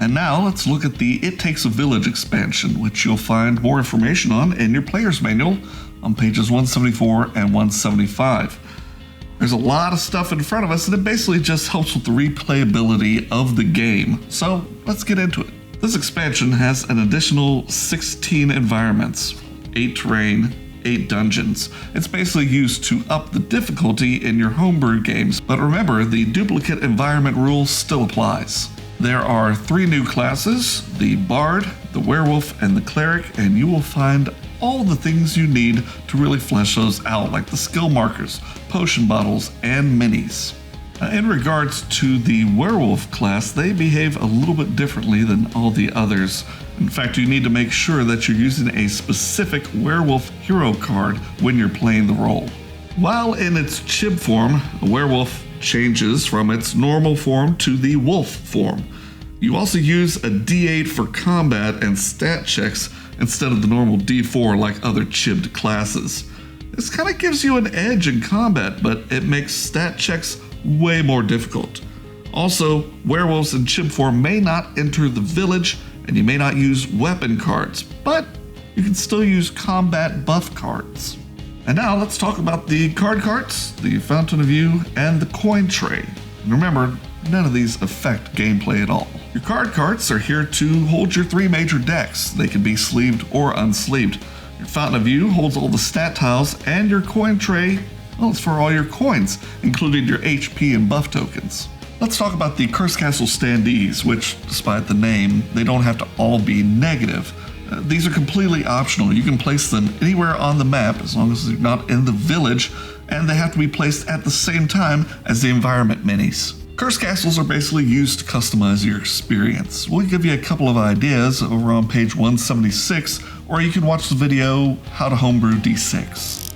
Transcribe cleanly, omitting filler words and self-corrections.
And now let's look at the It Takes a Village expansion, which you'll find more information on in your player's manual on pages 174 and 175. There's a lot of stuff in front of us, and it basically just helps with the replayability of the game. So let's get into it. This expansion has an additional 16 environments, 8 terrain, 8 dungeons. It's basically used to up the difficulty in your homebrew games, but remember, the duplicate environment rule still applies. There are 3 new classes, the Bard, the Werewolf, and the Cleric, and you will find all the things you need to really flesh those out, like the skill markers, potion bottles, and minis. In regards to the Werewolf class, they behave a little bit differently than all the others. In fact, you need to make sure that you're using a specific Werewolf hero card when you're playing the role. While in its Chib form, a werewolf changes from its normal form to the wolf form. You also use a D8 for combat and stat checks instead of the normal D4 like other chibbed classes. This kind of gives you an edge in combat, but it makes stat checks way more difficult. Also, werewolves in chib form may not enter the village, and you may not use weapon cards, but you can still use combat buff cards. And now let's talk about the card carts, the Fountain of Youth, and the coin tray. And remember, none of these affect gameplay at all. Your card carts are here to hold your 3 major decks. They can be sleeved or unsleeved. Your Fountain of Youth holds all the stat tiles, and your coin tray, well, it's for all your coins, including your HP and buff tokens. Let's talk about the Curse Castle Standees, which, despite the name, they don't have to all be negative. These are completely optional. You can place them anywhere on the map as long as they're not in the village, and they have to be placed at the same time as the environment minis. Curse castles are basically used to customize your experience. We'll give you a couple of ideas over on page 176, or you can watch the video How to Homebrew D6.